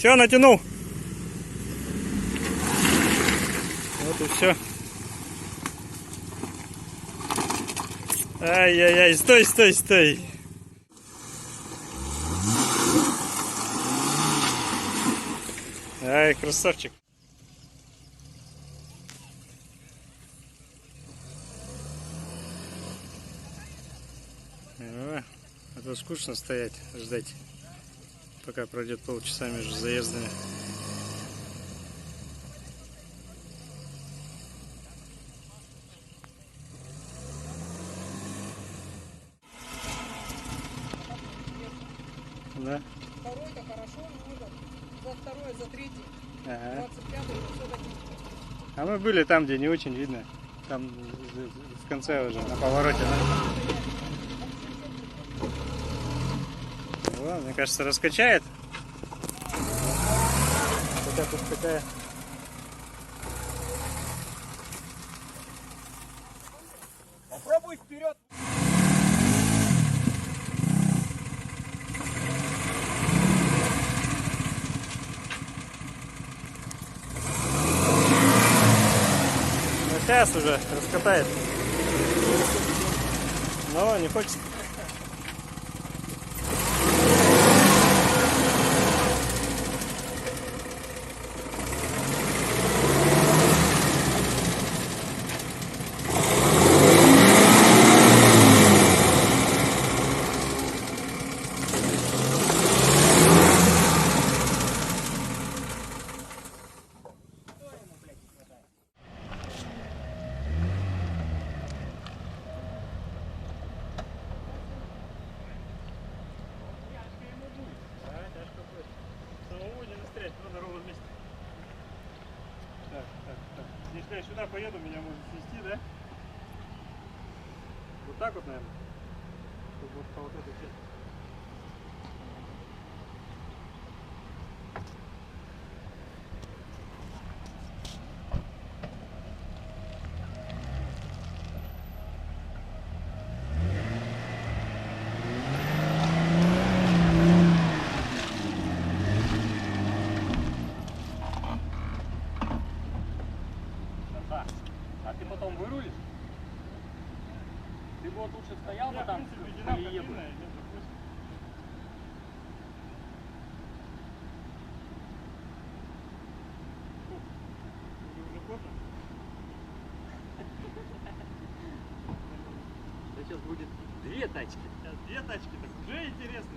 Все, натянул. Вот и все. Ай-яй-яй, стой, стой, стой. Ай, красавчик. А то скучно стоять, ждать, пока пройдет полчаса между заездами. Да. Второй-то хорошо, но этот, за второй, за третий, Ага. 25-й, все-таки. А мы были там, где не очень видно. Там в конце уже, на повороте. Да? О, мне кажется, раскачает. Хотя тут такая... Попробуй вперед. Ну, сейчас уже раскатает. Но не хочется. Если я сюда поеду, меня может свести, да? Вот так вот, наверное. Чтобы вот по вот этой части. А ты потом вырулишь? Ты бы вот лучше стоял бы там, колее бы. Сейчас будет две тачки. Сейчас две тачки, так уже интересно.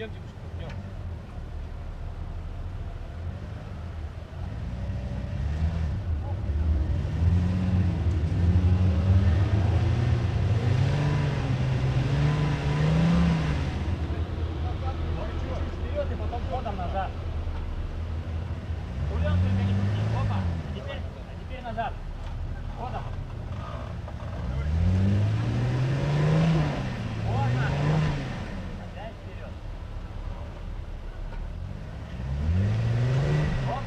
Идем, девушка, идем. Вперед и потом ходом назад. Ульон только не пути. Опа. А теперь назад. Ходом. Можно. Опять вперед. Оп.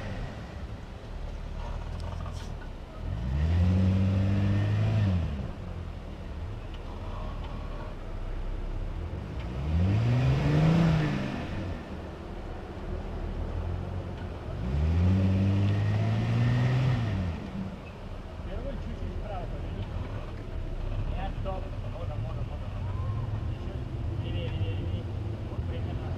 Первый чуть-чуть вправо поверни. Нет, стоп. Ходом. Еще левее. Вот примерно.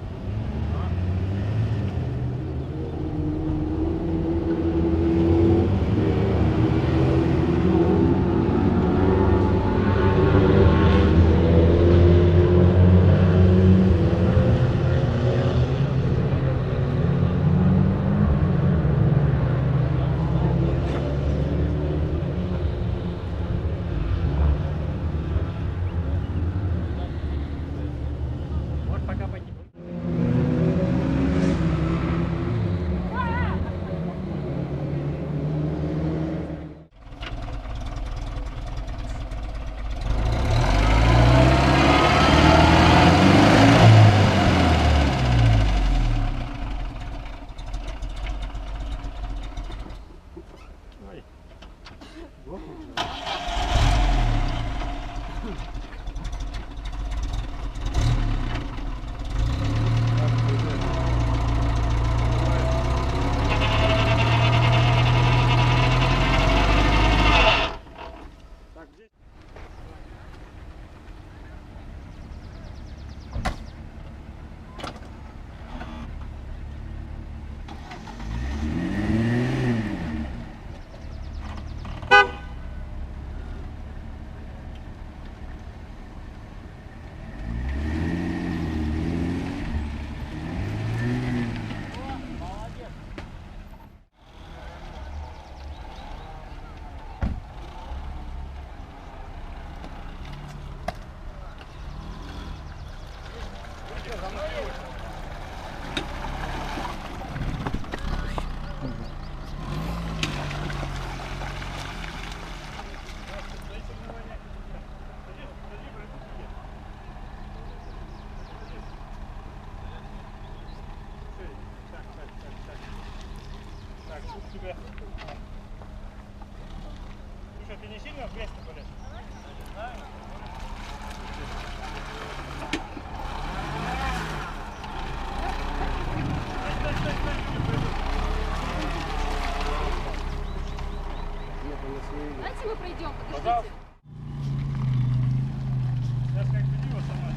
Вот пока пойти. Так, здесь. Молодец. Так, тут тебя. Слушай, ты не сильно в грязь-то полез? Давайте мы пройдем, Пожалуйста. подождите. Сейчас как видео сама.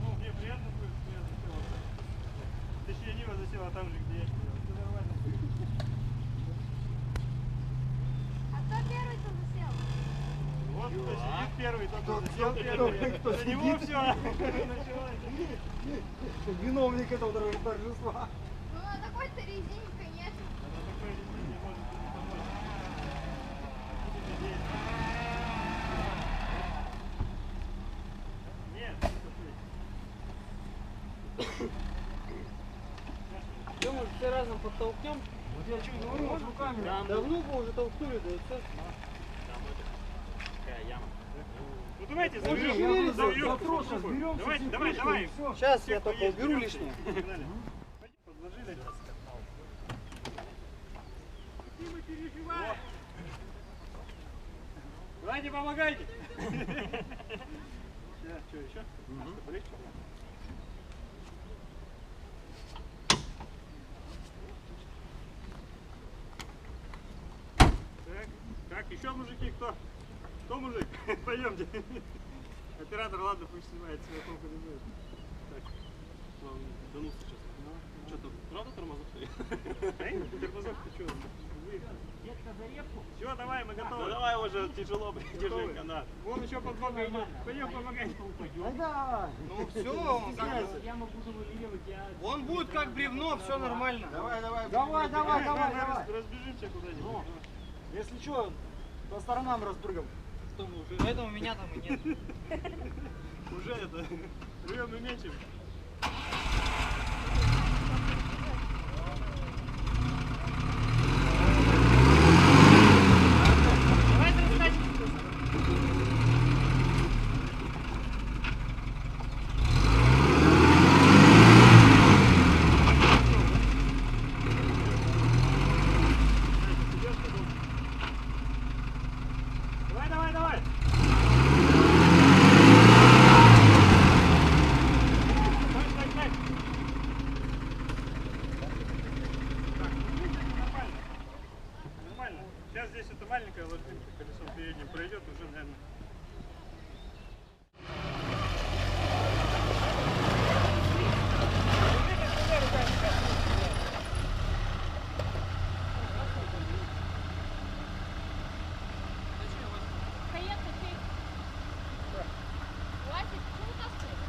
Ну, мне приятно будет, что я засел. Точнее, Нива засела там же, где я сидел. Все нормально. А кто первый тут засел? Вот кто сидит первый, тот кто засел первый. За него все началось. Виновник этого торжества. Ну, на такой-то резине, конечно. Она такой не может не помочь. Нет, Все, может, все разом подтолкнем? Вот я что говорю, вот руками. Давно бы уже толкнули, да и все. Такая яма. ну давайте Очень заберем. шевелится, запросто, берем Давай, чуть-чуть давай, крышку, давай. и всё. Сейчас я только уберу лишнее. Погнали. Подложили. И мы переживаем. Давайте помогайте. Сейчас, что еще? Полегче? Так, еще мужики, кто? Кто мужик? Пойдемте. Оператор, ладно, пусть снимает, себя толку не будет. Так. Да ну сейчас. Что-то правда тормозок стоит? Эй, тормозок, ты что? Выехал. Детка за репку. Все, давай, мы готовы. Ну давай уже тяжело, держи канат. Вон еще подводный идет. Пойдем помогай. Да. Ну все, он как Я могу вылевать, я... он будет как бревно, все нормально. Давай. Давай. Разбежимся куда-нибудь. Если что, по сторонам разбрыгам. Что мы уже? Поэтому меня там и нет. Уже это. Живем и мечем. Давай. Стой. Нормально. Сейчас здесь это маленькая ложбинка, колесом передним пройдет, уже, наверное. Каетка, чей? Васик, что вытаскиваешь?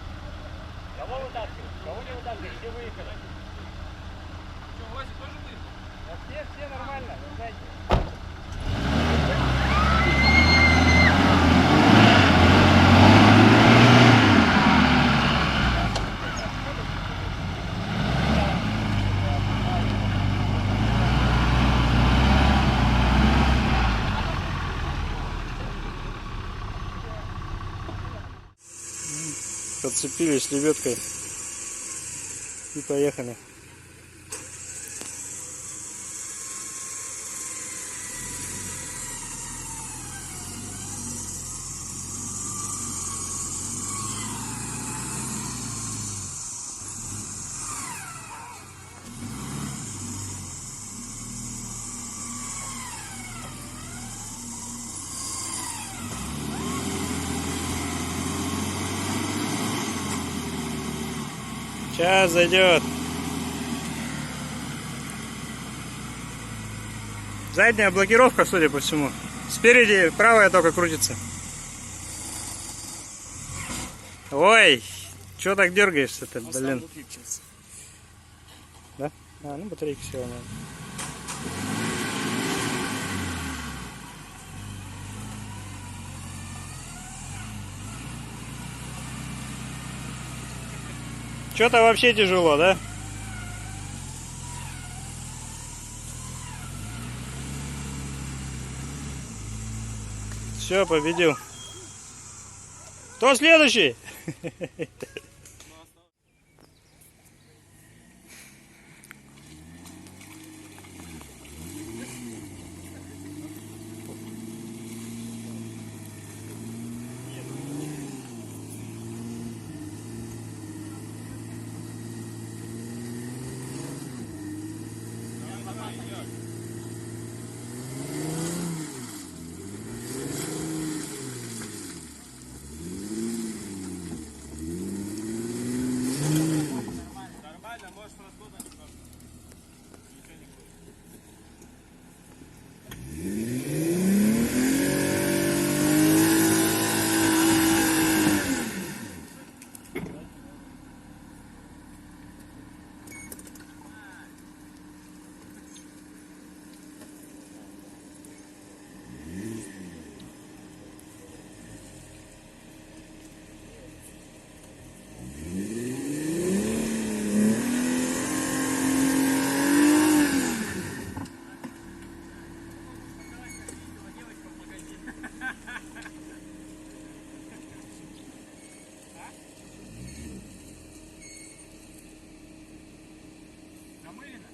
Кого вытаскивать? Кого не вытаскивать? Где выехали? Все нормально, вы знаете. Подцепились лебедкой и поехали. Сейчас зайдет. Задняя блокировка, судя по всему. Спереди правая только крутится. Ой, чё так дергаешься-то, блин? Да? А, ну батарейки все равно. Что-то вообще тяжело, да? Все, победил. Кто следующий? Намылено?